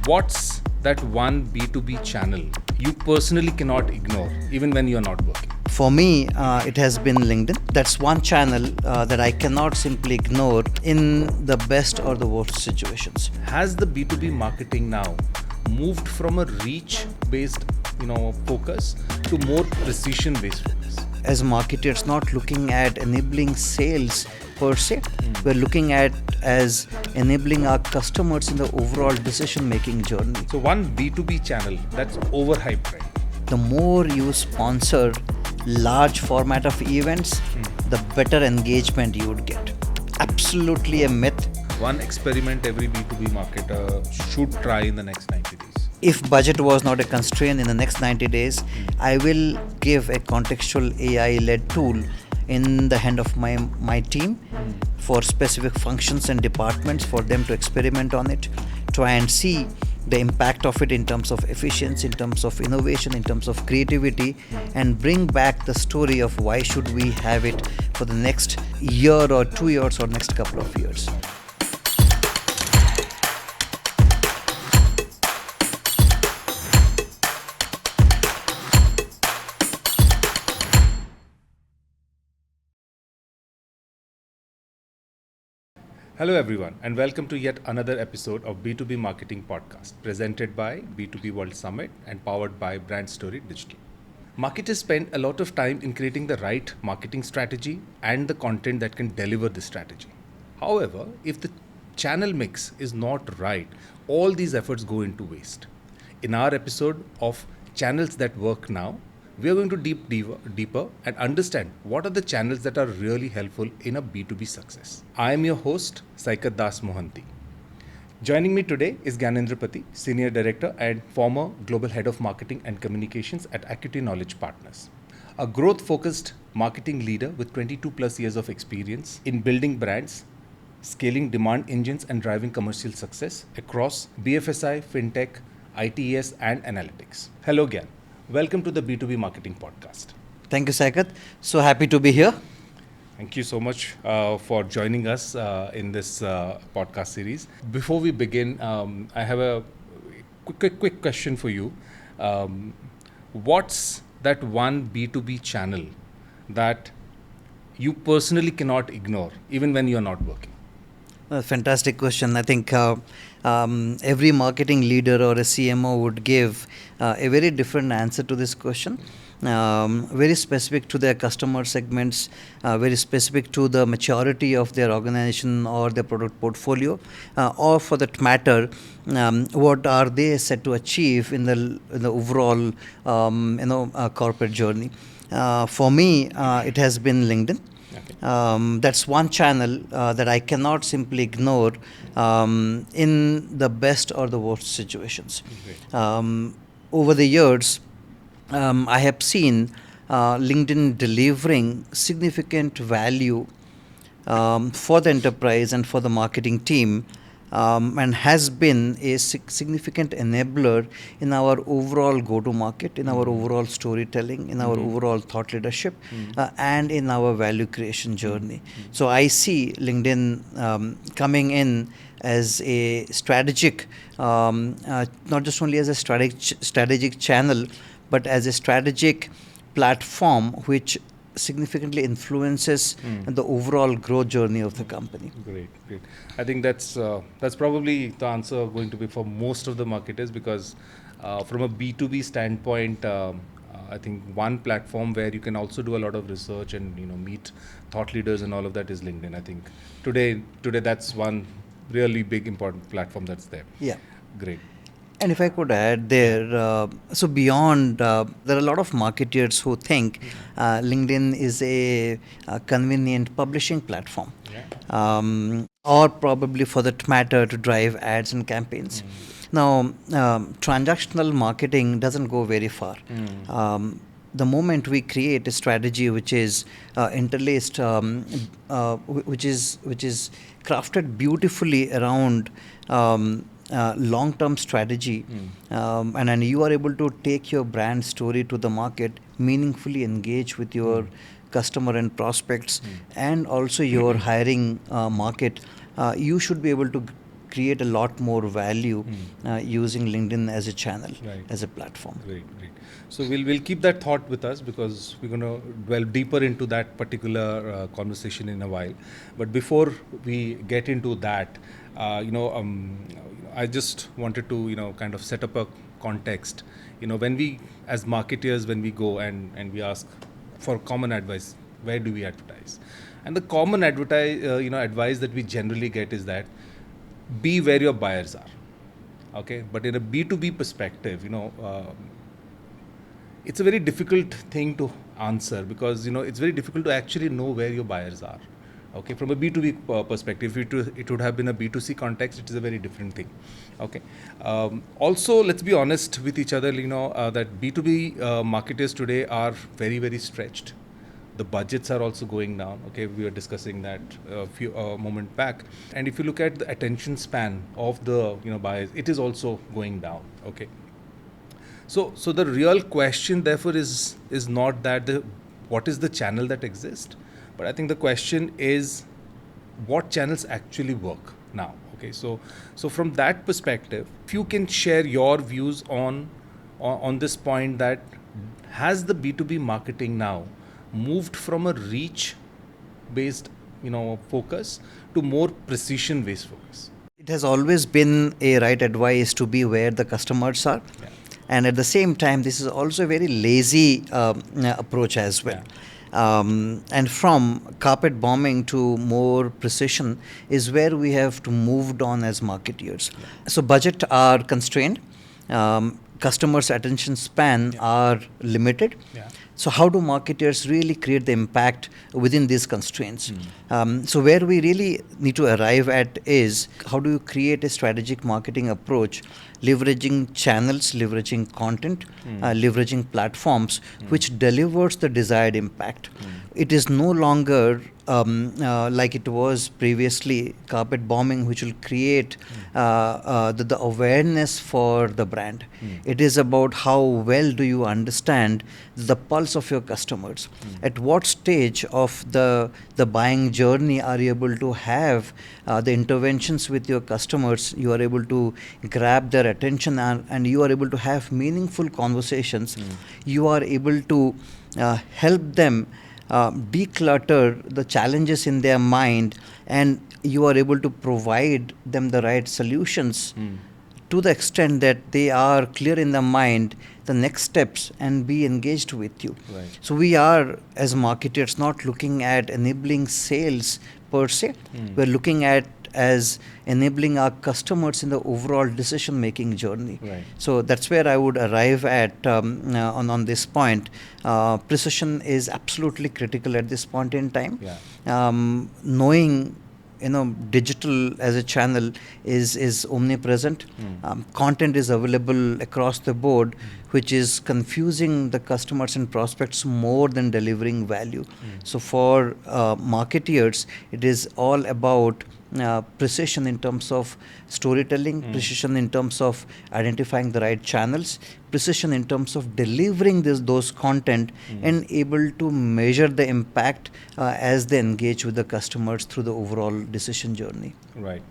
What's that one B2B channel you personally cannot ignore, even when you're not working? For me, it has been LinkedIn. That's one channel that I cannot simply ignore in the best or the worst situations. Has the B2B marketing now moved from a reach-based, focus to more precision-based focus? As marketers, not looking at enabling sales per se, we're looking at as enabling our customers in the overall decision-making journey. So one B2B channel that's overhyped, right? The more you sponsor large format of events, the better engagement you would get. Absolutely a myth. One experiment every B2B marketer should try in the next 90 days. If budget was not a constraint in the next 90 days, I will give a contextual AI-led tool in the hand of my team for specific functions and departments for them to experiment on it, try and see the impact of it in terms of efficiency, in terms of innovation, in terms of creativity, and bring back the story of why should we have it for the next year or 2 years or next couple of years. Hello everyone and welcome to yet another episode of B2B Marketing Podcast presented by B2B World Summit and powered by Brand Story Digital. Marketers spend a lot of time in creating the right marketing strategy and the content that can deliver the strategy. However, if the channel mix is not right, all these efforts go into waste. In our episode of Channels That Work Now, we are going to deeper and understand what are the channels that are really helpful in a B2B success. I am your host, Saikat Das Mohanty. Joining me today is Gyanendra N Pati, Senior Director and former Global Head of Marketing and Communications at Acuity Knowledge Partners. A growth-focused marketing leader with 22 plus years of experience in building brands, scaling demand engines and driving commercial success across BFSI, FinTech, ITES and analytics. Hello Gyan. Welcome to the B2B Marketing Podcast. Thank you, Saikat. So happy to be here. Thank you so much for joining us in this podcast series. Before we begin, I have a quick question for you. What's that one B2B channel that you personally cannot ignore, even when you're not working? Fantastic question. I think every marketing leader or a CMO would give a very different answer to this question. Very specific to their customer segments, very specific to the maturity of their organization or their product portfolio, or for that matter, what are they set to achieve in the overall corporate journey. For me, it has been LinkedIn. That's one channel that I cannot simply ignore in the best or the worst situations. Over the years, I have seen LinkedIn delivering significant value for the enterprise and for the marketing team, and has been a significant enabler in our overall go-to-market, in our overall storytelling, in our overall thought leadership, and in our value creation journey. So I see LinkedIn coming in as a strategic, not just only as a strategic channel, but as a strategic platform which significantly influences the overall growth journey of the company. Great. I think that's probably the answer going to be for most of the marketers, because from a B2B standpoint, I think one platform where you can also do a lot of research and meet thought leaders and all of that is LinkedIn. I think today that's one really big important platform that's there. Yeah. Great. And if I could add there, so beyond, there are a lot of marketers who think LinkedIn is a convenient publishing platform, or probably for that matter to drive ads and campaigns. Now, transactional marketing doesn't go very far. The moment we create a strategy which is interlaced, which is crafted beautifully around long-term strategy, and you are able to take your brand story to the market, meaningfully engage with your customer and prospects, and also your hiring market, you should be able to create a lot more value using LinkedIn as a channel, Right. as a platform. Great. So we'll keep that thought with us, because we're going to delve deeper into that particular conversation in a while. But before we get into that, I just wanted to kind of set up a context. When we, as marketeers, when we go and we ask for common advice, where do we advertise? And the common advice that we generally get is that be where your buyers are. Okay, but in a B2B perspective, it's a very difficult thing to answer, because it's very difficult to actually know where your buyers are. Okay, from a B2B perspective, it would have been a B2C context, it is a very different thing. Okay, also let's be honest with each other, that B2B marketers today are very, very stretched. The budgets are also going down. Okay, we were discussing that a few moment back. And if you look at the attention span of the buyers, it is also going down. Okay, so the real question therefore is not that what is the channel that exists, but I think the question is what channels actually work now. Okay, so from that perspective, if you can share your views on this point, that has the B2B marketing now moved from a reach based focus to more precision based focus? It has always been a right advice to be where the customers are. Yeah. And at the same time, this is also a very lazy approach as well. And from carpet bombing to more precision is where we have to move on as marketeers. So budget are constrained. Customers' attention span are limited. So how do marketers really create the impact within these constraints? So where we really need to arrive at is, how do you create a strategic marketing approach, leveraging channels, leveraging content, leveraging platforms, which delivers the desired impact. It is no longer like it was previously, carpet bombing, which will create the awareness for the brand. It is about how well do you understand the pulse of your customers. At what stage of the buying journey are you able to have the interventions with your customers? You are able to grab their attention, and you are able to have meaningful conversations. You are able to help them declutter the challenges in their mind, and you are able to provide them the right solutions to the extent that they are clear in their mind the next steps and be engaged with you. Right. So we are, as marketers, not looking at enabling sales per se. We're looking at as enabling our customers in the overall decision making journey. Right. So that's where I would arrive at on this point. Precision is absolutely critical at this point in time. Knowing digital as a channel is omnipresent. Content is available across the board, which is confusing the customers and prospects more than delivering value. So for marketeers, it is all about precision in terms of storytelling, precision in terms of identifying the right channels, precision in terms of delivering those content, and able to measure the impact as they engage with the customers through the overall decision journey. Right.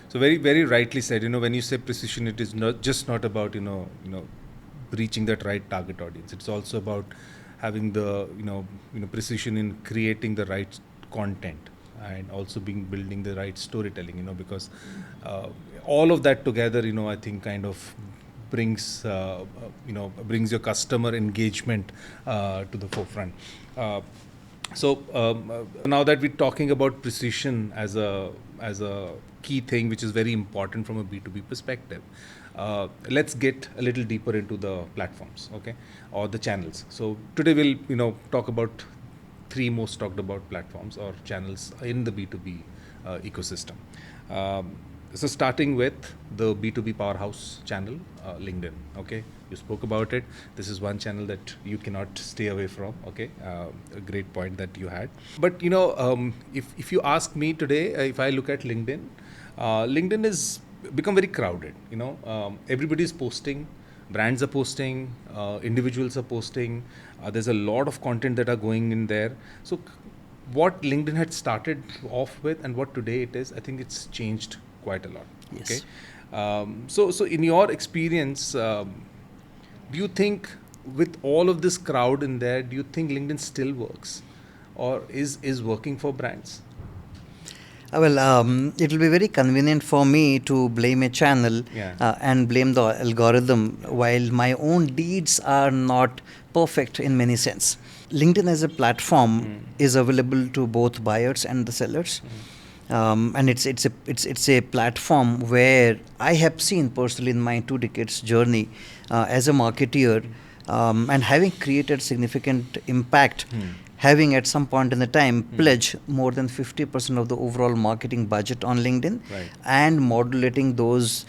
So very, very rightly said. When you say precision, it is not about reaching that right target audience. It's also about having the precision in creating the right content, and also building the right storytelling, because all of that together, I think kind of brings your customer engagement to the forefront. So now that we're talking about precision as a key thing, which is very important from a B2B perspective, let's get a little deeper into the platforms, okay, or the channels. So today we'll talk about three most talked about platforms or channels in the B2B ecosystem. So starting with the B2B powerhouse channel, LinkedIn. Okay, you spoke about it. This is one channel that you cannot stay away from. Okay, a great point that you had. But if you ask me today, if I look at LinkedIn, LinkedIn is become very crowded. Everybody is posting. Brands are posting, individuals are posting, there's a lot of content that are going in there. So what LinkedIn had started off with and what today it is, I think it's changed quite a lot. Yes. Okay. So in your experience, do you think with all of this crowd in there, do you think LinkedIn still works, or is working for brands? It will be very convenient for me to blame a channel and blame the algorithm, while my own deeds are not perfect in many sense. LinkedIn as a platform is available to both buyers and the sellers. And it's a platform where I have seen personally in my 2 decades journey as a marketeer, and having created significant impact, having at some point in the time pledge more than 50% of the overall marketing budget on LinkedIn, and modulating those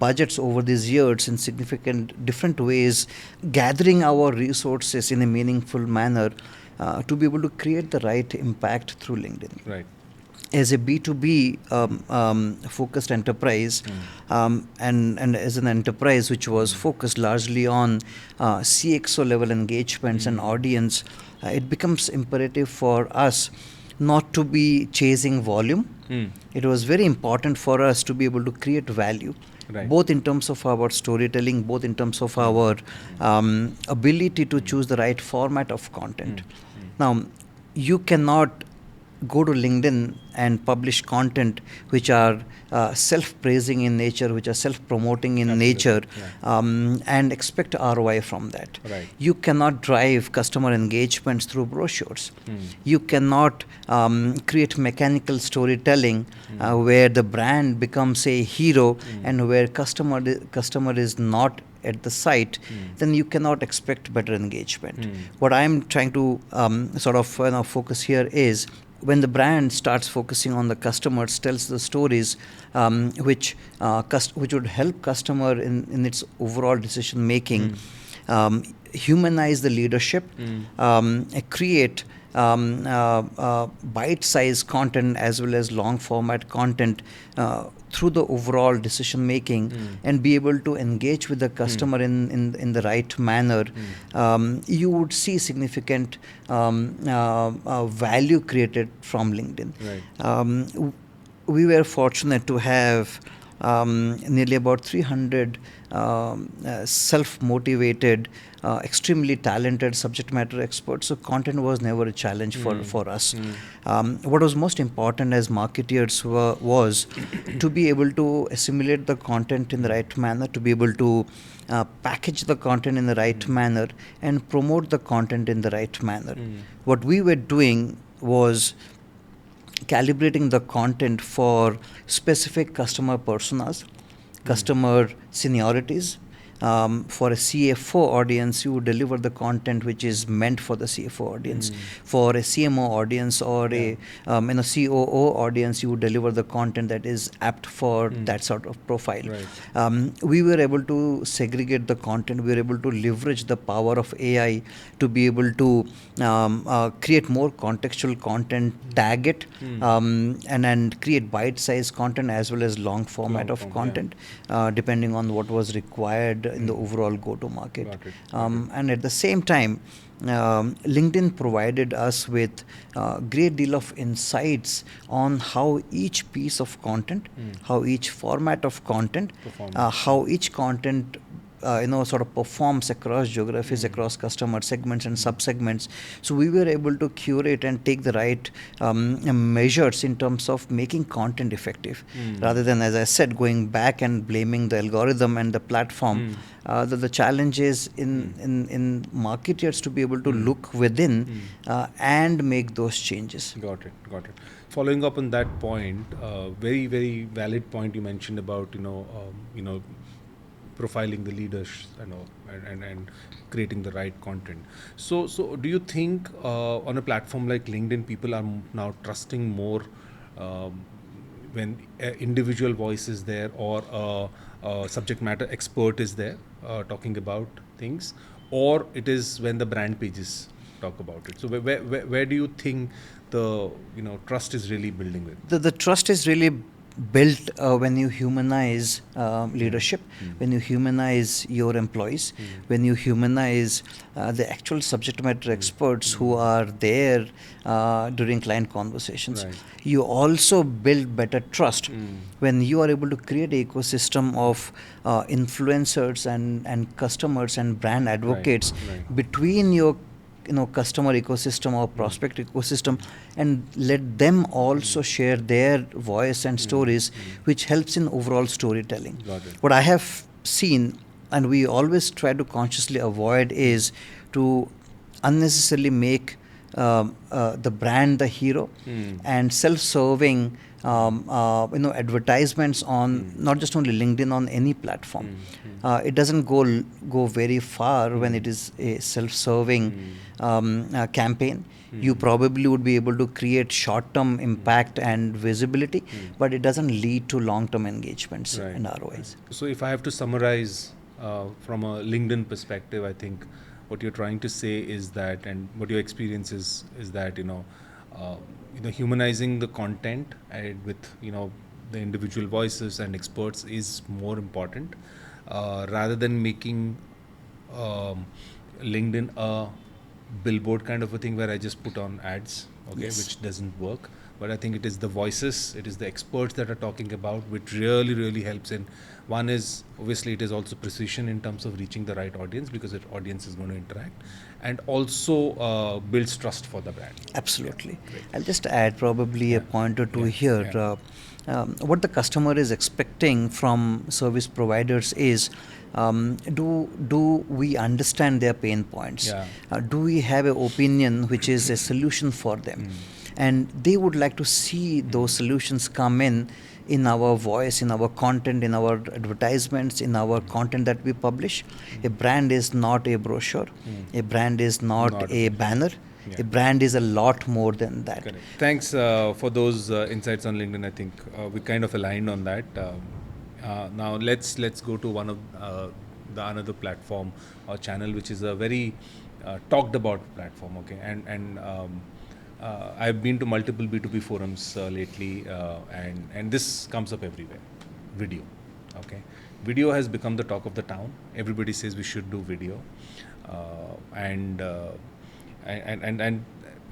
budgets over these years in significant different ways, gathering our resources in a meaningful manner to be able to create the right impact through LinkedIn. Right. As a B2B focused enterprise, and as an enterprise which was focused largely on CXO level engagements and audience, it becomes imperative for us not to be chasing volume. It was very important for us to be able to create value, both in terms of our storytelling, both in terms of our ability to choose the right format of content. Now, you cannot go to LinkedIn and publish content which are self-praising in nature, which are self-promoting in nature, and expect ROI from that. You cannot drive customer engagements through brochures. You cannot create mechanical storytelling where the brand becomes a hero and where customer is not at the site, then you cannot expect better engagement. What I'm trying to focus here is, when the brand starts focusing on the customers, tells the stories which would help customer in its overall decision making, humanize the leadership, create bite-sized content as well as long format content through the overall decision making, and be able to engage with the customer in the right manner, you would see significant value created from LinkedIn. We were fortunate to have nearly about 300 self-motivated, extremely talented subject matter experts. So content was never a challenge for us. What was most important as marketeers was to be able to assimilate the content in the right manner, to be able to package the content in the right manner, and promote the content in the right manner. What we were doing was calibrating the content for specific customer personas, customer seniorities. For a CFO audience, you would deliver the content which is meant for the CFO audience. For a CMO audience or a COO audience, you would deliver the content that is apt for that sort of profile. We were able to segregate the content. We were able to leverage the power of AI to be able to create more contextual content, tag it, and create bite-sized content as well as long format of content, depending on what was required in the overall go-to-market. And at the same time, LinkedIn provided us with a great deal of insights on how each piece of content, how each format of content, how each content performs across geographies, across customer segments and sub-segments. So we were able to curate and take the right measures in terms of making content effective, rather than, as I said, going back and blaming the algorithm and the platform. The challenge is in marketers to be able to look within and make those changes. Got it. Following up on that point, very, very valid point you mentioned about profiling the leaders and creating the right content. So do you think on a platform like LinkedIn, people are now trusting more when individual voice is there, or a subject matter expert is there talking about things, or it is when the brand pages talk about it? So where do you think the trust is really building with? The trust is really built when you humanize leadership, when you humanize your employees, when you humanize the actual subject matter experts who are there during client conversations. Right. You also build better trust when you are able to create an ecosystem of influencers and customers and brand advocates right. between your customer ecosystem or prospect ecosystem, and let them also share their voice and stories, which helps in overall storytelling. Got it. What I have seen, and we always try to consciously avoid, is to unnecessarily make the brand the hero and self-serving advertisements on not just only LinkedIn, on any platform. It doesn't go very far when it is a self-serving campaign. You probably would be able to create short-term impact and visibility, but it doesn't lead to long-term engagements and ROIs. So if I have to summarize from a LinkedIn perspective, I think what you're trying to say is that, and what your experience is that, humanizing the content with, the individual voices and experts is more important, rather than making LinkedIn a billboard kind of a thing where I just put on ads, which doesn't work. But I think it is the voices, it is the experts that are talking about, which really, really helps in. One is, obviously, it is also precision in terms of reaching the right audience, because the audience is going to interact, and also builds trust for the brand. Absolutely. Great. I'll just add probably a point or two here. What the customer is expecting from service providers is, do we understand their pain points? Do we have an opinion which is a solution for them? And they would like to see those solutions come in our voice, in our content, in our advertisements, in our content that we publish. A brand is not a brochure. A brand is not a banner. A brand is a lot more than that. Correct. Thanks for those insights on LinkedIn. I think we kind of aligned on that. Now let's go to one of the another platform or channel, which is a very talked about platform. Okay, and I've been to multiple B2B forums lately, and this comes up everywhere. Video. Okay, video has become the talk of the town. Everybody says we should do video, and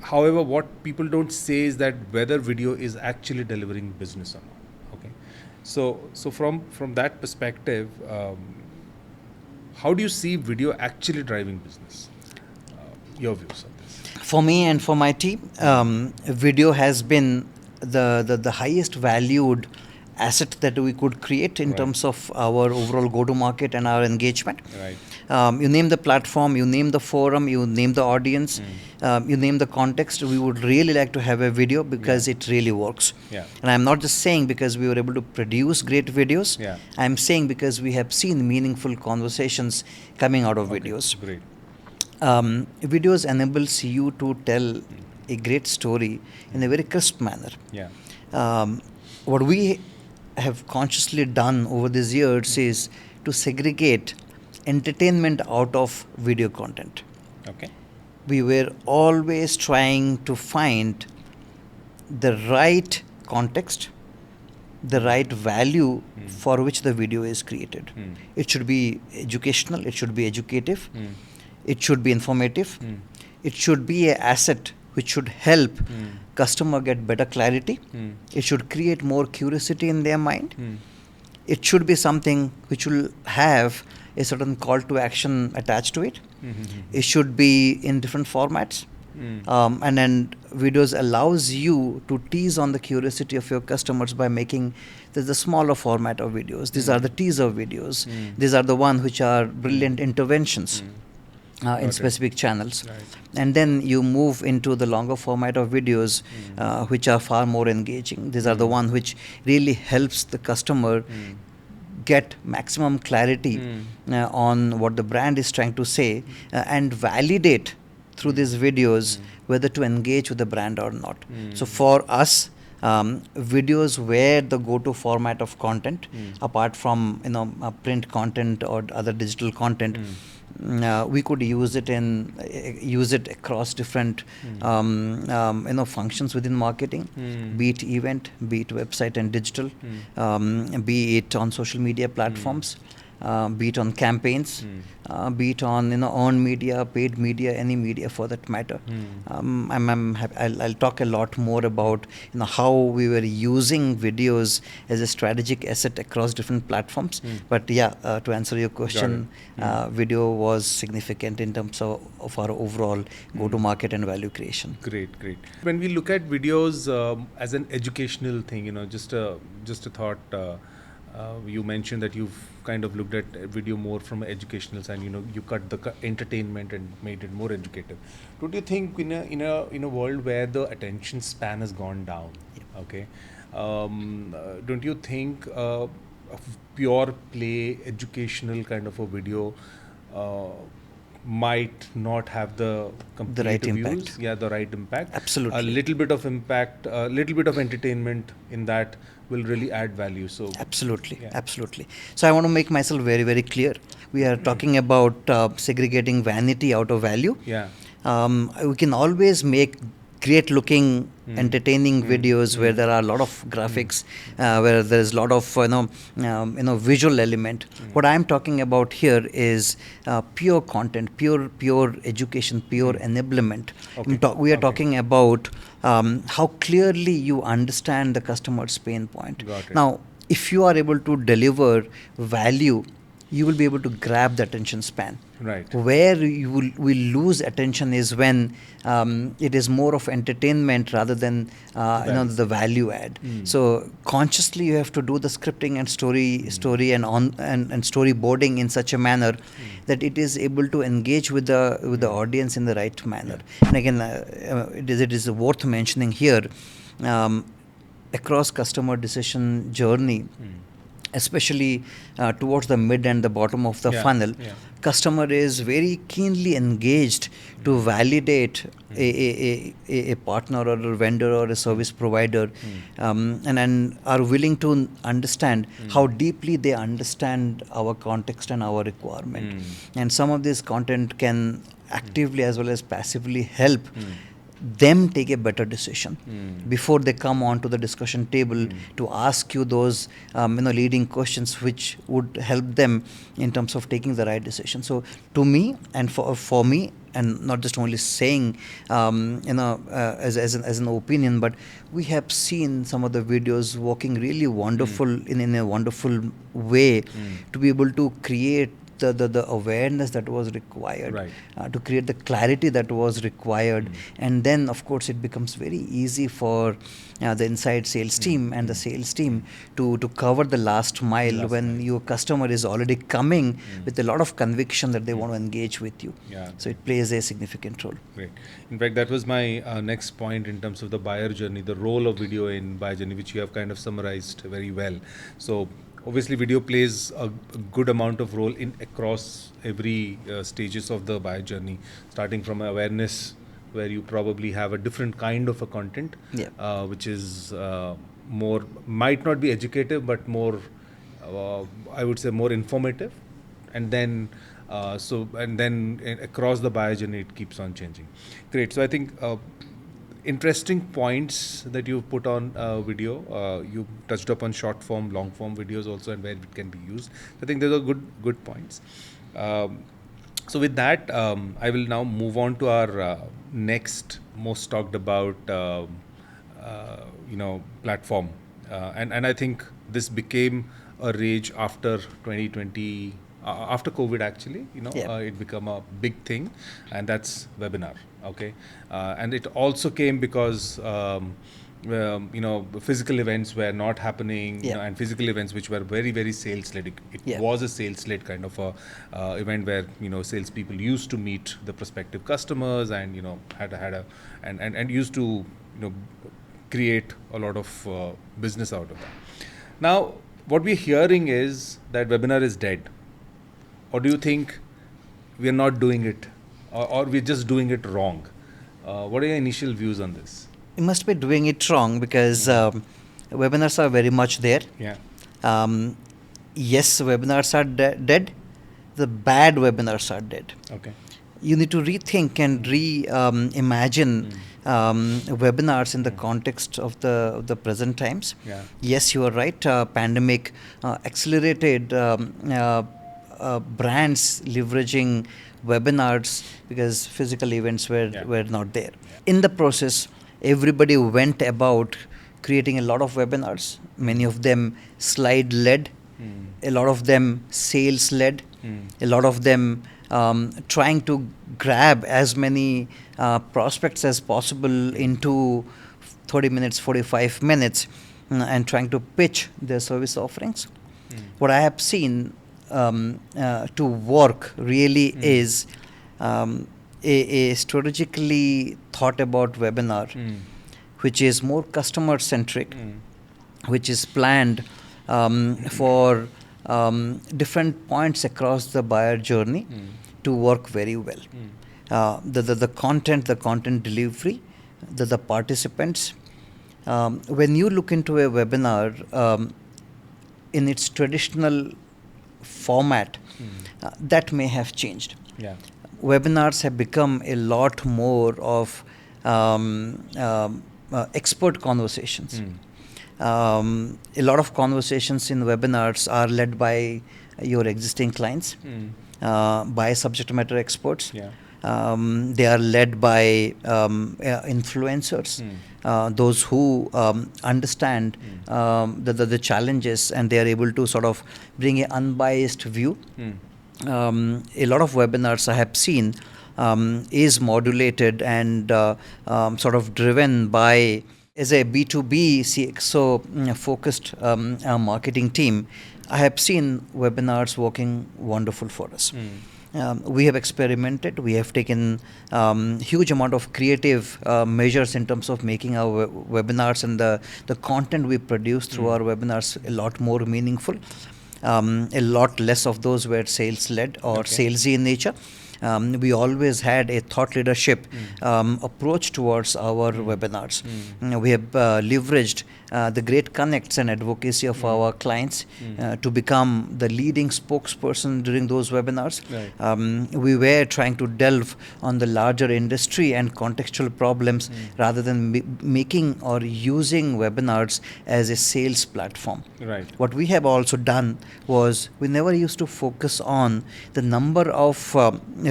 however, what people don't say is that whether video is actually delivering business or not. Okay, so from that perspective, how do you see video actually driving business? Your views on this? For me and for my team, video has been the highest valued asset that we could create in terms of our overall go-to-market and our engagement. Right. You name the platform, you name the forum, you name the audience, you name the context. We would really like to have a video because it really works. Yeah. And I'm not just saying because we were able to produce great videos. Yeah. I'm saying because we have seen meaningful conversations coming out of videos. Great. Videos enables you to tell a great story in a very crisp manner. Yeah. What we have consciously done over these years is to segregate entertainment out of video content. Okay. We were always trying to find the right context, the right value for which the video is created. It should be educational, it should be educative, it should be informative, it should be an asset which should help customer get better clarity. It should create more curiosity in their mind. It should be something which will have a certain call to action attached to it. It should be in different formats. And then videos allows you to tease on the curiosity of your customers by making the smaller format of videos. These are the teaser videos. These are the ones which are brilliant interventions in specific channels. Right. And then you move into the longer format of videos which are far more engaging. These are the ones which really helps the customer get maximum clarity on what the brand is trying to say and validate through these videos whether to engage with the brand or not. So for us, videos were the go-to format of content apart from print content or other digital content. we could use it across different functions within marketing, be it event, be it website and digital, be it on social media platforms, be it on campaigns, be it on earned media, paid media, any media for that matter. I'll talk a lot more about how we were using videos as a strategic asset across different platforms. But to answer your question, video was significant in terms of our overall go-to-market and value creation. Great. When we look at videos as an educational thing, just a thought. You mentioned that you've kind of looked at video more from an educational side. You cut the entertainment and made it more educative. Don't you think in a world where the attention span has gone down, okay? Don't you think a pure play educational kind of a video might not have the right impact? views? Yeah, the right impact. Absolutely. A little bit of impact, a little bit of entertainment in that will really add value. So absolutely. So I want to make myself very, very clear. We are talking about segregating vanity out of value. Yeah. We can always make great looking entertaining videos where there are a lot of graphics, where there is a lot of visual element. What I am talking about here is pure content, pure education, pure enablement. We are talking about how clearly you understand the customer's pain point. Got it. Now, if you are able to deliver value, you will be able to grab the attention span. Right. Where you will lose attention is when it is more of entertainment rather than the value add. So consciously you have to do the scripting and story and storyboarding in such a manner that it is able to engage with the audience in the right manner. And again, it is worth mentioning here, across customer decision journey, especially towards the mid and the bottom of the funnel, customer is very keenly engaged to validate a partner or a vendor or a service provider, and are willing to understand how deeply they understand our context and our requirement. And some of this content can actively as well as passively help them take a better decision before they come onto the discussion table to ask you those leading questions which would help them in terms of taking the right decision. So to me and for me, and not just only saying as an opinion, but we have seen some of the videos working really wonderful in a wonderful way to be able to create the awareness that was required, to create the clarity that was required. And then of course it becomes very easy for the inside sales team and the sales team to cover the last mile when your customer is already coming with a lot of conviction that they want to engage with you. So it plays a significant role. Great. In fact, that was my next point in terms of the buyer journey, the role of video in buyer journey, which you have kind of summarized very well. So obviously, video plays a good amount of role in across every stages of the buyer journey, starting from awareness, where you probably have a different kind of a content, which is more, might not be educative, but more, I would say, more informative, and then across the buyer journey, it keeps on changing. Great. So I think interesting points that you put on video. You touched upon short form, long form videos also, and where it can be used. I think those are good points. So with that, I will now move on to our next most talked about platform, and I think this became a rage after 2020. After COVID, actually, it became a big thing, and that's webinar. Okay, and it also came because physical events were not happening, and physical events which were very, very sales led. It was a sales led kind of a event where salespeople used to meet the prospective customers and and used to create a lot of business out of that. Now, what we're hearing is that webinar is dead. Or do you think we are not doing it, or we're just doing it wrong? What are your initial views on this? You must be doing it wrong because webinars are very much there. Yeah. Yes, webinars are dead, the bad webinars are dead. Okay. You need to rethink and imagine webinars in the context of the present times. Yeah. Yes, you are right. Pandemic accelerated brands leveraging webinars because physical events were not there. In the process, everybody went about creating a lot of webinars. Many of them slide led, a lot of them sales led, a lot of them trying to grab as many prospects as possible into 30 minutes, 45 minutes, and trying to pitch their service offerings. What I have seen to work really is a strategically thought about webinar, which is more customer centric, which is planned for different points across the buyer journey to work very well. The content delivery, the participants. When you look into a webinar in its traditional format, that may have changed. Yeah. Webinars have become a lot more of expert conversations. A lot of conversations in webinars are led by your existing clients, by subject matter experts. Yeah. They are led by influencers, those who understand the challenges, and they are able to sort of bring an unbiased view. A lot of webinars I have seen is modulated and sort of driven by, as a B2B CXO focused marketing team, I have seen webinars working wonderful for us. We have experimented. We have taken huge amount of creative measures in terms of making our webinars and the content we produce through our webinars a lot more meaningful. A lot less of those were sales led or salesy in nature. We always had a thought leadership approach towards our webinars. We have leveraged the great connects and advocacy of our clients to become the leading spokesperson during those webinars. Right. We were trying to delve on the larger industry and contextual problems rather than making or using webinars as a sales platform. Right. What we have also done was we never used to focus on the number of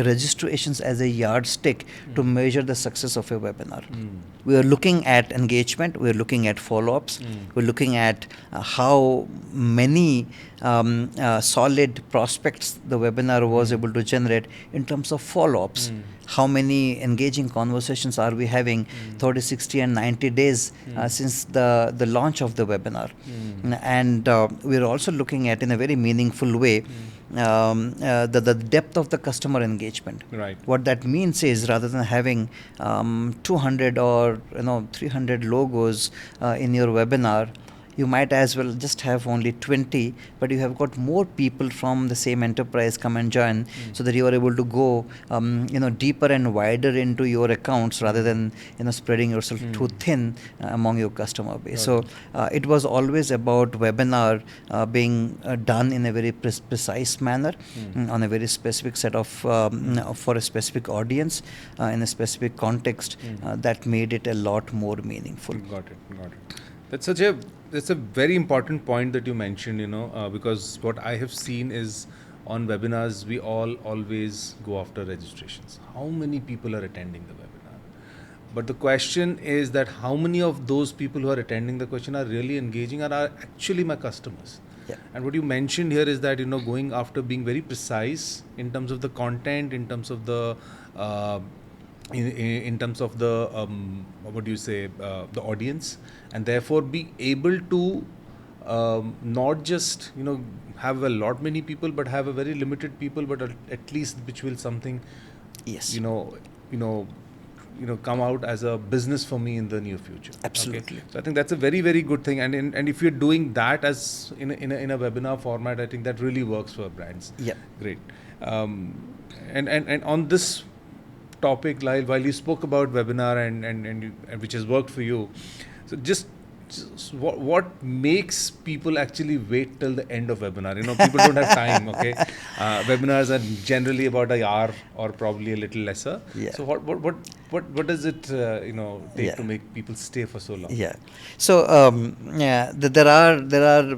registrations as a yardstick to measure the success of a webinar. We are looking at engagement, we are looking at follow-ups, we're looking at how many solid prospects the webinar was able to generate in terms of follow-ups. How many engaging conversations are we having 30, 60 and 90 days since the launch of the webinar. And we're also looking at, in a very meaningful way, the depth of the customer engagement. Right. What that means is, rather than having 200 or 300 logos in your webinar, you might as well just have only 20, but you have got more people from the same enterprise come and join, so that you are able to go deeper and wider into your accounts rather than spreading yourself too thin among your customer base. So it was always about webinar being done in a very precise manner, on a very specific set of for a specific audience in a specific context that made it a lot more meaningful. Got it. That's a very important point that you mentioned, because what I have seen is on webinars, we always go after registrations. How many people are attending the webinar? But the question is that how many of those people who are attending the question are really engaging and are actually my customers? Yeah. And what you mentioned here is that, going after being very precise in terms of the content, in terms of the in terms of the the audience, and therefore be able to not just have a lot many people, but have a very limited people, but at least which will something come out as a business for me in the near future. Absolutely. Okay? So I think that's a very, very good thing, and if you're doing that as in a webinar format, I think that really works for brands. Yeah. Great. And on this topic, while you spoke about webinar and which has worked for you, so just what makes people actually wait till the end of webinar? People don't have time. Okay, webinars are generally about an hour or probably a little lesser. Yeah. So what does it take Yeah. to make people stay for so long? Yeah. So there are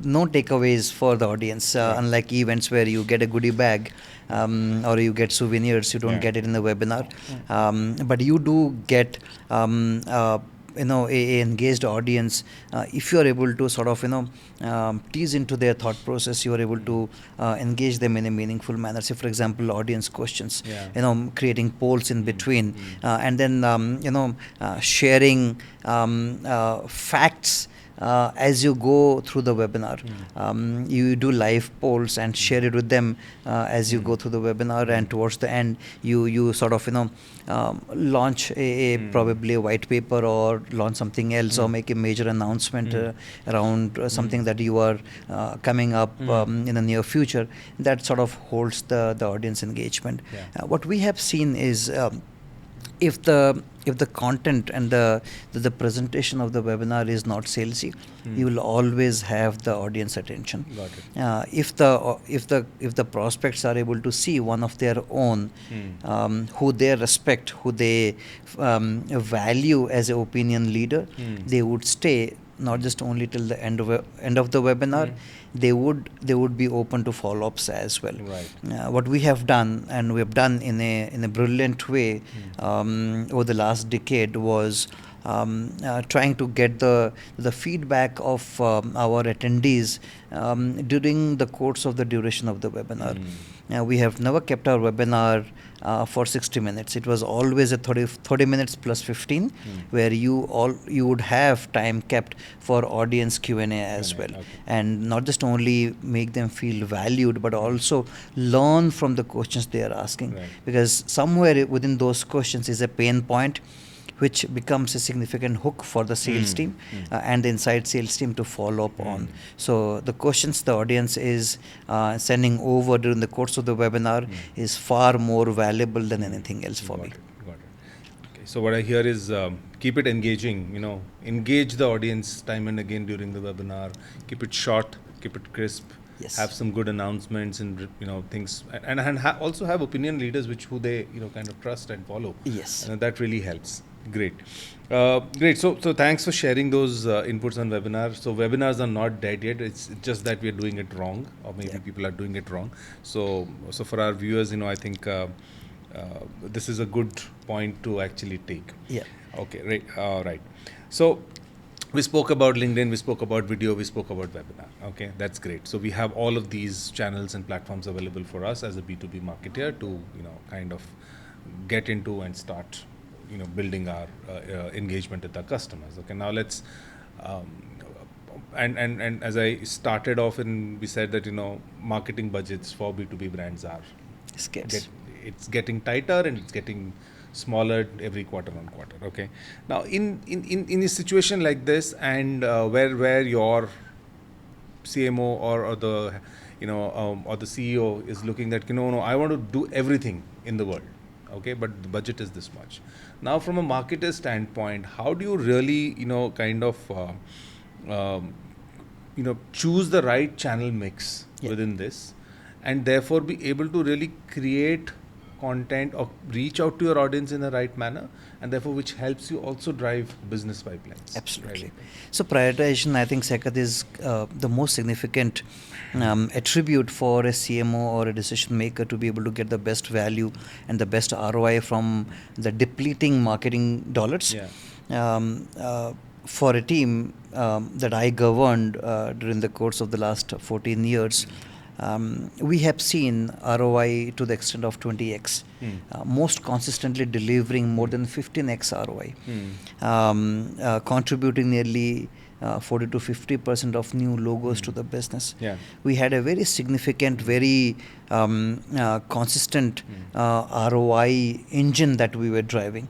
no takeaways for the audience, Right. unlike events where you get a goodie bag or you get souvenirs. You don't Yeah. get it in the webinar, but you do get a engaged audience if you are able to sort of tease into their thought process. You are able to engage them in a meaningful manner. Say, for example, audience questions. Yeah. Creating polls in between, and then sharing facts as you go through the webinar. You do live polls and share it with them as you go through the webinar, and towards the end you sort of launch a probably a white paper or launch something else, or make a major announcement around something that you are coming up in the near future. That sort of holds the audience engagement. Yeah. What we have seen is if the content and the presentation of the webinar is not salesy, you will always have the audience attention. Got it. If the prospects are able to see one of their own, who they respect, who they value as an opinion leader, they would stay not just only till the end of the webinar. They would be open to follow-ups as well. Right. What we have done, and we have done in a brilliant way over the last decade, was trying to get the feedback of our attendees during the course of the duration of the webinar. We have never kept our webinar for 60 minutes. It was always a 30 minutes plus 15, where you would have time kept for audience Q&A as well. Okay. And not just only make them feel valued, but also learn from the questions they are asking. Right. Because somewhere within those questions is a pain point, which becomes a significant hook for the sales team and the inside sales team to follow up on. So the questions the audience is sending over during the course of the webinar is far more valuable than anything else for me. Got it. Okay. So what I hear is keep it engaging. Engage the audience time and again during the webinar. Keep it short. Keep it crisp. Yes. Have some good announcements and things, and also have opinion leaders who they kind of trust and follow. Yes. And that really helps. Great. Great. So thanks for sharing those inputs on webinars. So webinars are not dead yet. It's just that we are doing it wrong, or maybe people are doing it wrong. So for our viewers, I think this is a good point to actually take. Yeah. Okay. Right. Right. So we spoke about LinkedIn, we spoke about video, we spoke about webinar. Okay, that's great. So we have all of these channels and platforms available for us as a B2B marketer to kind of get into and start building our engagement with our customers. Okay, now let's and as I started off, and we said that marketing budgets for B2B brands are it's getting tighter and it's getting smaller every quarter on quarter. Okay, now in a situation like this, and where your CMO or the or the CEO is looking that no, I want to do everything in the world. Okay, but the budget is this much. Now, from a marketer standpoint, how do you really kind of choose the right channel mix within this, and therefore be able to really create content or reach out to your audience in the right manner, and therefore which helps you also drive business pipelines. Absolutely. Right? So prioritization, I think, Sekat, is the most significant attribute for a CMO or a decision maker to be able to get the best value and the best ROI from the depleting marketing dollars. For a team that I governed during the course of the last 14 years, we have seen ROI to the extent of 20x, most consistently delivering more than 15x ROI, contributing nearly 40 to 50% of new logos to the business. We had a very significant, very consistent ROI engine that we were driving.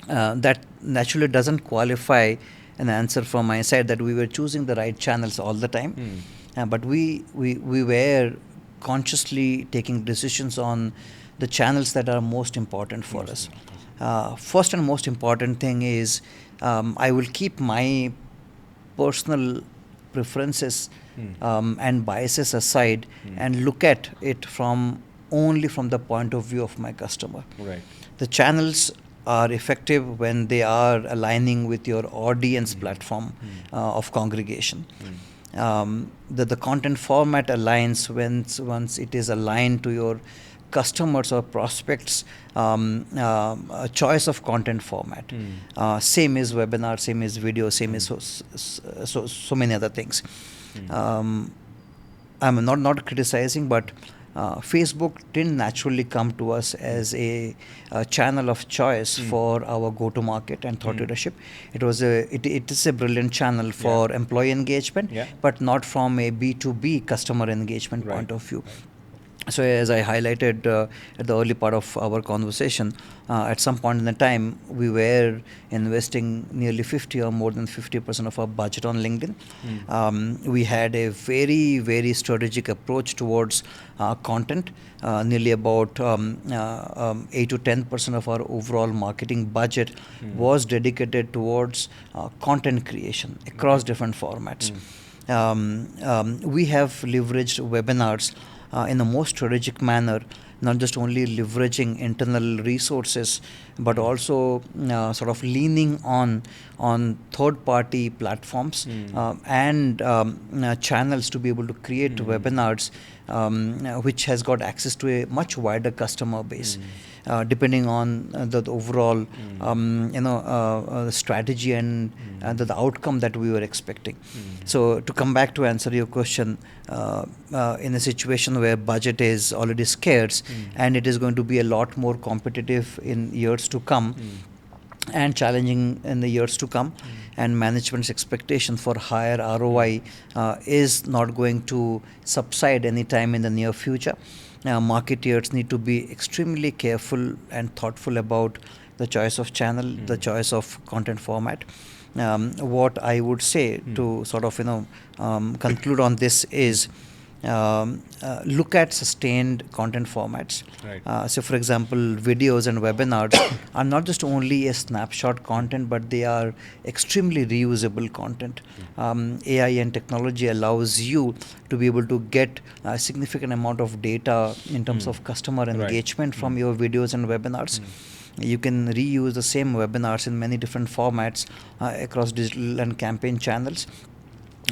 That naturally doesn't qualify an answer from my side that we were choosing the right channels all the time. But we were consciously taking decisions on the channels that are most important for us. First and most important thing is I will keep my personal preferences and biases aside and look at it only from the point of view of my customer. Right. The channels are effective when they are aligning with your audience platform of congregation. The content format aligns once it is aligned to your customers or prospects choice of content format. Same is webinar, same is video, same is so many other things. I'm not criticizing, but Facebook didn't naturally come to us as a channel of choice for our go-to-market and thought leadership. It is a brilliant channel for employee engagement, but not from a B2B customer engagement point of view. So as I highlighted at the early part of our conversation, at some point in the time, we were investing nearly 50 or more than 50% of our budget on LinkedIn. We had a very, very strategic approach towards content. Nearly about 8 to 10% of our overall marketing budget was dedicated towards content creation across different formats. We have leveraged webinars in a more strategic manner, not just only leveraging internal resources, but also sort of leaning on third-party platforms and channels to be able to create webinars, which has got access to a much wider customer base. Depending on the overall strategy and the outcome that we were expecting. So to come back to answer your question, in a situation where budget is already scarce and it is going to be a lot more competitive in years to come and challenging in the years to come, and management's expectation for higher ROI is not going to subside anytime in the near future. Marketeers need to be extremely careful and thoughtful about the choice of channel, the choice of content format. What I would say to sort of conclude on this is look at sustained content formats. Right. So for example, videos and webinars are not just only a snapshot content, but they are extremely reusable content. AI and technology allows you to be able to get a significant amount of data in terms of customer engagement from your videos and webinars. You can reuse the same webinars in many different formats across digital and campaign channels.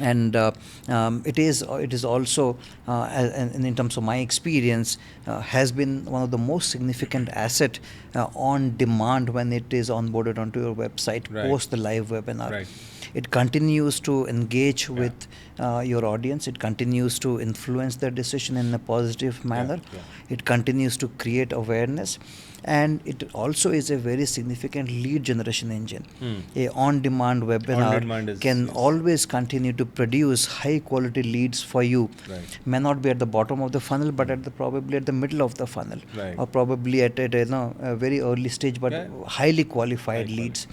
And it is also, in terms of my experience, has been one of the most significant asset on demand when it is onboarded onto your website post the live webinar. Right. It continues to engage with your audience. It continues to influence their decision in a positive manner. It continues to create awareness. And it also is a very significant lead generation engine. A on-demand webinar can always continue to produce high-quality leads for you. May not be at the bottom of the funnel, but probably at the middle of the funnel, or probably at a very early stage, but highly qualified leads.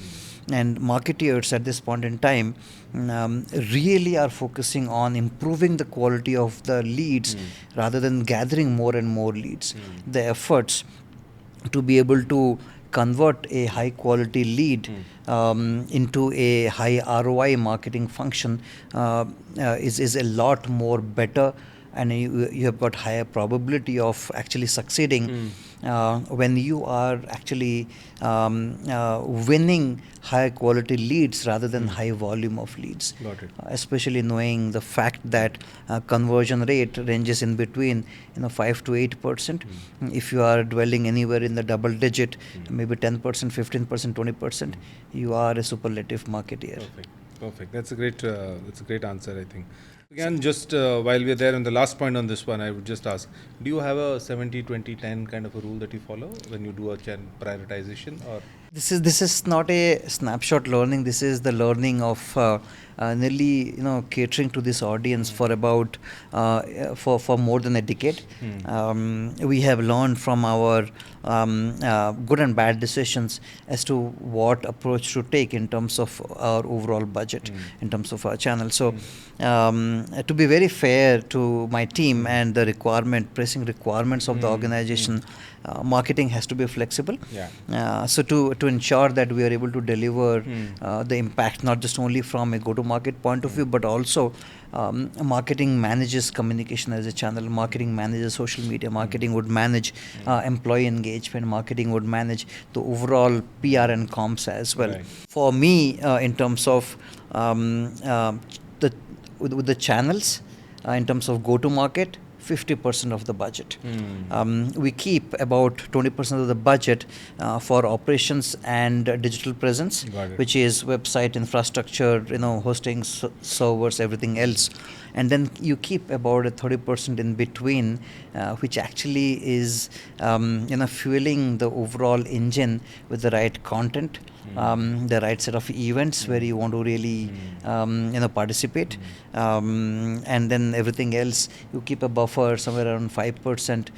And marketeers at this point in time really are focusing on improving the quality of the leads rather than gathering more and more leads. The efforts to be able to convert a high quality lead into a high ROI marketing function is a lot more better, and you have got higher probability of actually succeeding when you are actually winning high quality leads rather than high volume of leads. Got it. Especially knowing the fact that conversion rate ranges in between 5 to 8%. If you are dwelling anywhere in the double digit, maybe 10%, 15%, 20%, you are a superlative marketeer. Perfect. That's a great answer, I think. Again, just while we're there on the last point on this one, I would just ask, do you have a 70-20-10 kind of a rule that you follow when you do a prioritization? Or this is not a snapshot learning. This is the learning of nearly catering to this audience for about for more than a decade. We have learned from our good and bad decisions as to what approach to take in terms of our overall budget, in terms of our channel. So to be very fair to my team and the pressing requirements of the organization, marketing has to be flexible. So to to ensure that we are able to deliver the impact, not just only from a go-to-market point of view, but also marketing manages communication as a channel, marketing manages social media, marketing would manage employee engagement, marketing would manage the overall PR and comms as well. Right. For me, in terms of with the channels, in terms of go-to-market, 50% of the budget. We keep about 20% of the budget for operations and digital presence, which is website infrastructure, hosting, servers, everything else. And then you keep about a 30% in between, which actually is fueling the overall engine with the right content, the right set of events where you want to really participate, and then everything else you keep a buffer somewhere around 5%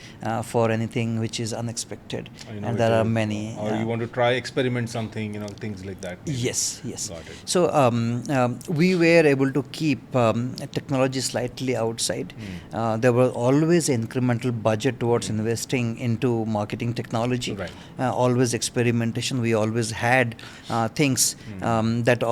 for anything which is unexpected, and there are many. Or you want to try experiment something, things like that. Maybe. Yes. Got it. So we were able to keep technology slightly outside. There was always incremental budget towards investing into marketing technology. Right. Always experimentation. We always had things that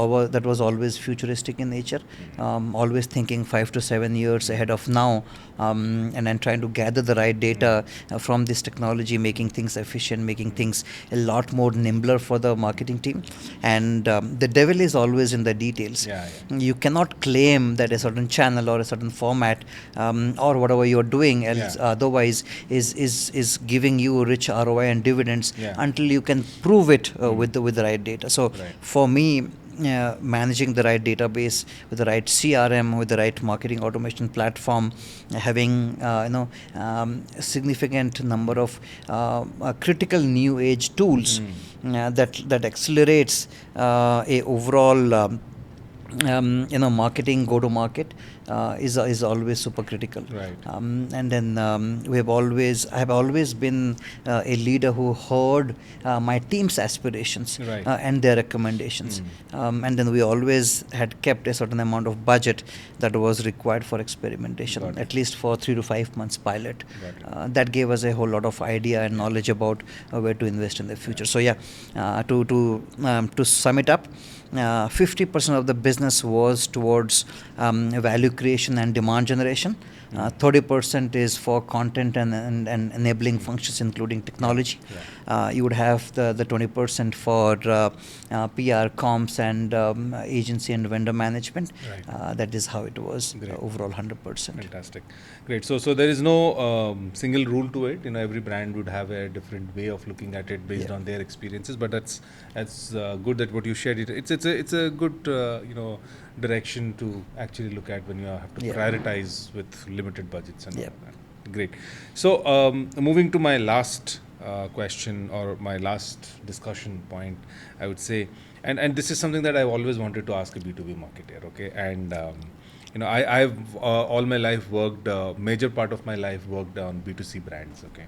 was always futuristic in nature. Always thinking 5 to 7 years ahead of now, and then trying to gather the right data from this technology, making things efficient, making things a lot more nimbler for the marketing team. And the devil is always in the details. You cannot claim that a certain channel or a certain format or whatever you're doing else otherwise is giving you rich ROI and dividends until you can prove it with the right data. So for me, managing the right database with the right CRM, with the right marketing automation platform, having a significant number of critical new age tools that accelerates a overall marketing go-to-market is always super critical. Right. And then I have always been a leader who heard my team's aspirations and their recommendations. And then we always had kept a certain amount of budget that was required for experimentation, at least for 3 to 5 months pilot. That gave us a whole lot of idea and knowledge about where to invest in the future. So to sum it up, 50% of the business was towards value creation and demand generation. 30% is for content and enabling functions, including technology. You would have the 20% for PR, comms, and agency and vendor management. That is how it was. Overall 100%. Fantastic. Great. So there is no single rule to it. Every brand would have a different way of looking at it based on their experiences. But that's good that what you shared. It's a good direction to actually look at when you have to prioritize with limited budgets and all that. Great. So moving to my last question or my last discussion point, I would say, and this is something that I've always wanted to ask a B2B marketer. Okay, and I've all my life worked, major part of my life worked on B2C brands. Okay,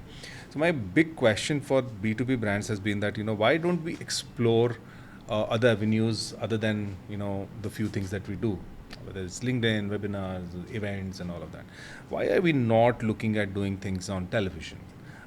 so my big question for B2B brands has been that why don't we explore other avenues other than the few things that we do, whether it's LinkedIn, webinars, events, and all of that. Why are we not looking at doing things on television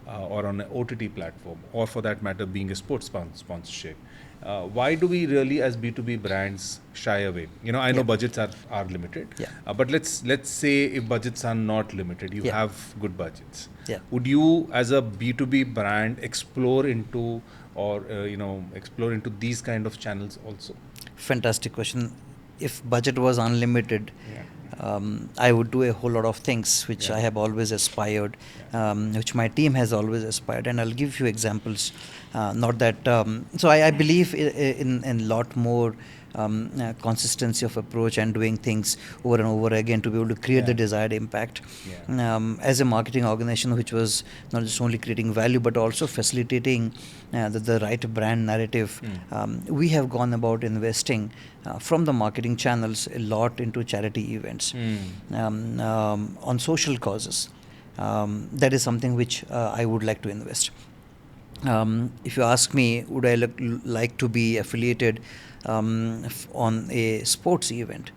or on an OTT platform, or for that matter, being a sports sponsorship? Why do we really, as B2B brands, shy away? I know budgets are limited, but let's say if budgets are not limited, you have good budgets. Would you, as a B2B brand, explore into these kind of channels also? Fantastic question. If budget was unlimited, I would do a whole lot of things which I have always aspired, which my team has always aspired, and I'll give you examples. Not that so I believe in a lot more consistency of approach and doing things over and over again to be able to create the desired impact. As a marketing organization which was not just only creating value but also facilitating the right brand narrative, we have gone about investing from the marketing channels a lot into charity events, on social causes. That is something which I would like to invest. If you ask me, would I like to be affiliated on a sports event?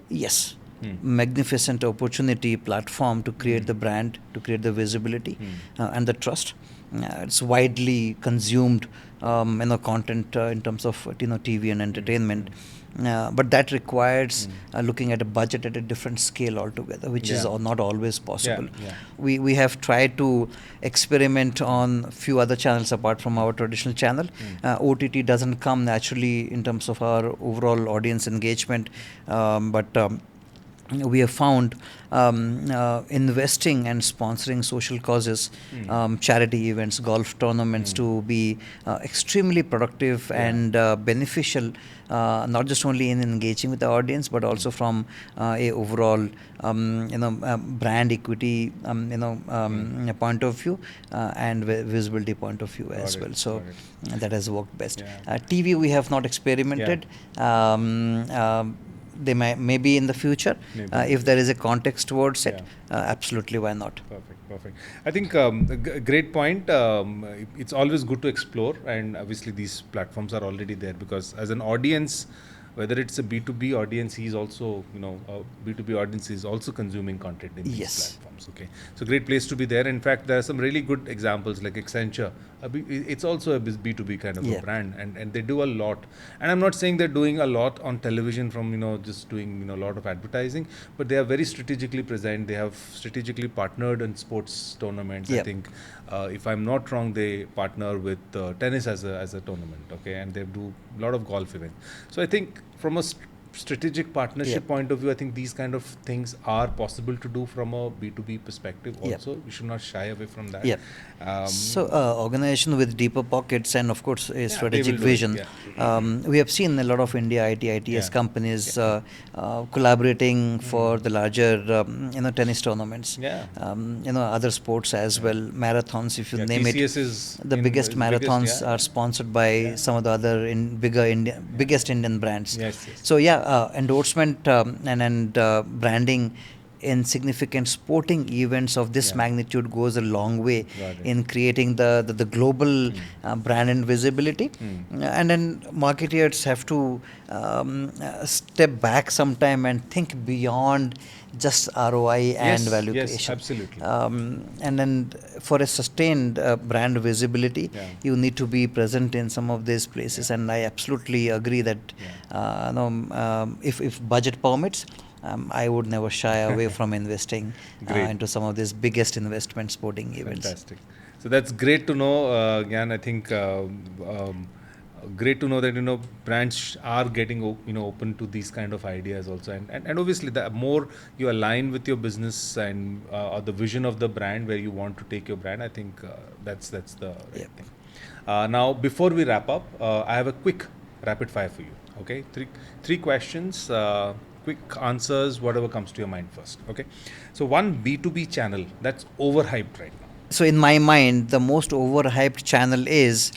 Yes, magnificent opportunity platform to create the brand, to create the visibility and the trust. It's widely consumed, content in terms of TV and entertainment. But that requires looking at a budget at a different scale altogether, which is not always possible. We have tried to experiment on few other channels apart from our traditional channel. OTT doesn't come naturally in terms of our overall audience engagement, but we have found investing and sponsoring social causes, charity events, golf tournaments to be extremely productive and beneficial, not just only in engaging with the audience, but also from a overall brand equity point of view and visibility point of view as well. So that has worked best. TV we have not experimented. They maybe in the future, if there is a context towards it, absolutely, why not? Perfect. I think great point. It's always good to explore, and obviously these platforms are already there, because as an audience, whether it's a B2B audience, he's also, a B2B audience is also consuming content in these platforms. Okay, so great place to be there. In fact, there are some really good examples like Accenture. It's also a B2B kind of a brand, and they do a lot. And I'm not saying they're doing a lot on television from just doing a lot of advertising, but they are very strategically present. They have strategically partnered in sports tournaments. I think, if I'm not wrong, they partner with tennis as a tournament. Okay, and they do a lot of golf events. So I think from a strategic partnership point of view, I think these kind of things are possible to do from a B2B perspective also. We should not shy away from that. So organization with deeper pockets and of course a strategic vision. We have seen a lot of India ITS companies collaborating for the larger tennis tournaments, other sports as well, marathons, if you name TCS it. Is the biggest marathons are sponsored by some of the other biggest Indian brands. So endorsement and branding in significant sporting events of this magnitude goes a long way in creating the global brand and visibility. And then marketers have to step back sometime and think beyond just ROI and value creation. Yes, absolutely. And then for a sustained brand visibility, you need to be present in some of these places. And I absolutely agree that if budget permits, I would never shy away from investing into some of these biggest investment sporting events. Fantastic. So that's great to know, Gyan. I think great to know that brands are getting open to these kind of ideas also, and obviously the more you align with your business and or the vision of the brand where you want to take your brand, I think that's the right thing. Now before we wrap up, I have a quick rapid fire for you. Okay, three questions. Quick answers, whatever comes to your mind first. Okay, so one B2B channel that's overhyped right now. So in my mind, the most overhyped channel is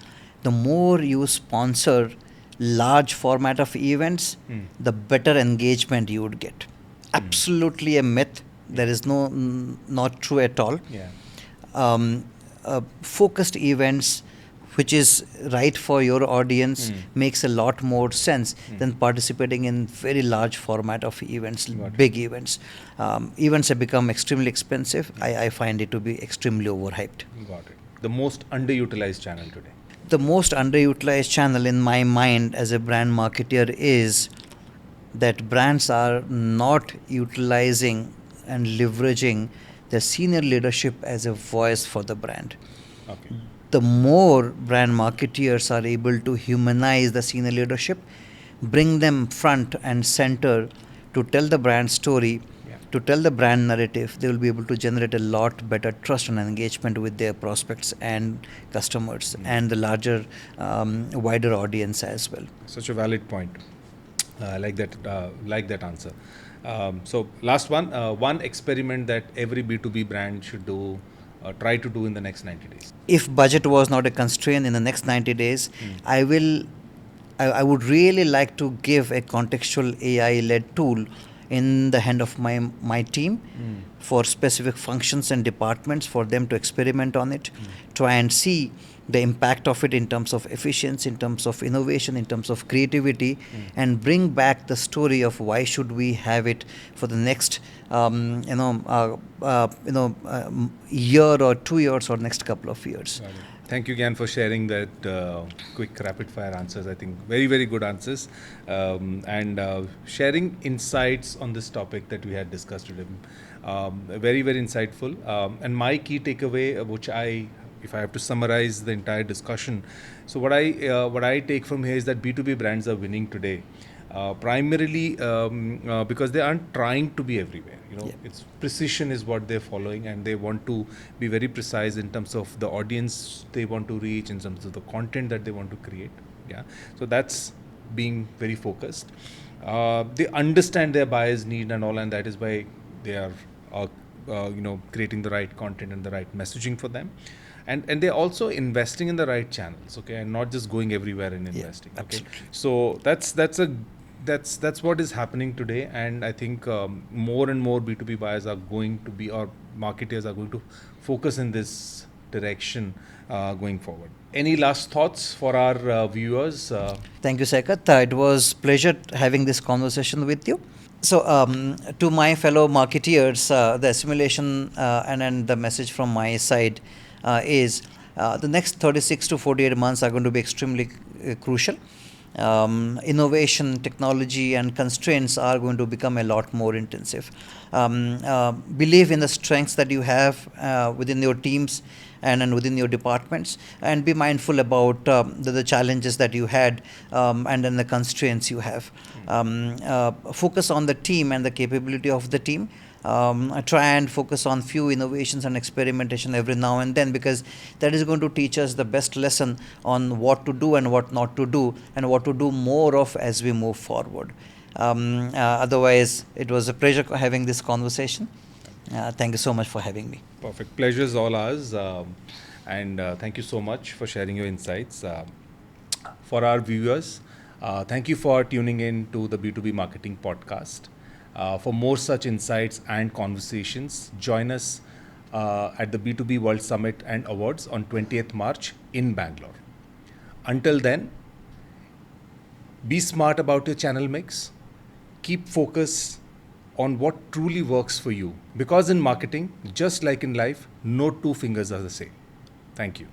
the more you sponsor large format of events, the better engagement you would get. Absolutely a myth. There is not true at all. Focused events, which is right for your audience, makes a lot more sense than participating in very large format of events, big events. Events have become extremely expensive. I find it to be extremely overhyped. Got it. The most underutilized channel today? The most underutilized channel in my mind as a brand marketer is that brands are not utilizing and leveraging the senior leadership as a voice for the brand. Okay. The more brand marketeers are able to humanize the senior leadership, bring them front and center to tell the brand story, to tell the brand narrative, they will be able to generate a lot better trust and engagement with their prospects and customers and the larger, wider audience as well. Such a valid point. I like that answer. So last one experiment that every B2B brand should do, try to do in the next 90 days. If budget was not a constraint in the next 90 days, I would really like to give a contextual AI-led tool in the hand of my team for specific functions and departments for them to experiment on it, try and see the impact of it in terms of efficiency, in terms of innovation, in terms of creativity, and bring back the story of why should we have it for the next year or 2 years or next couple of years. Got it. Thank you, Gyan, for sharing that quick rapid-fire answers. I think very, very good answers, and sharing insights on this topic that we had discussed today. Very, very insightful. And my key takeaway, if I have to summarize the entire discussion, so what I take from here is that B2B brands are winning today. Primarily because they aren't trying to be everywhere. It's precision is what they're following, and they want to be very precise in terms of the audience they want to reach, in terms of the content that they want to create. Yeah, so that's being very focused. They understand their buyers' need and all, and that is why they are creating the right content and the right messaging for them. And they're also investing in the right channels, okay, and not just going everywhere and investing. Okay, so that's what is happening today, and I think more and more B2B buyers are going to be, or marketers are going to focus in this direction going forward. Any last thoughts for our viewers? Thank you, Saikat. It was pleasure having this conversation with you. So, to my fellow marketeers, the assimilation and the message from my side is the next 36 to 48 months are going to be extremely crucial. Innovation, technology, and constraints are going to become a lot more intensive. Believe in the strengths that you have within your teams and within your departments, and be mindful about the challenges that you had and then the constraints you have. Focus on the team and the capability of the team. Try and focus on few innovations and experimentation every now and then, because that is going to teach us the best lesson on what to do and what not to do, and what to do more of as we move forward. Otherwise, it was a pleasure having this conversation. Thank you so much for having me. Perfect. Pleasure is all ours. And thank you so much for sharing your insights. For our viewers, thank you for tuning in to the B2B Marketing Podcast. For more such insights and conversations, join us at the B2B World Summit and Awards on 20th March in Bangalore. Until then, be smart about your channel mix. Keep focus on what truly works for you. Because in marketing, just like in life, no two fingers are the same. Thank you.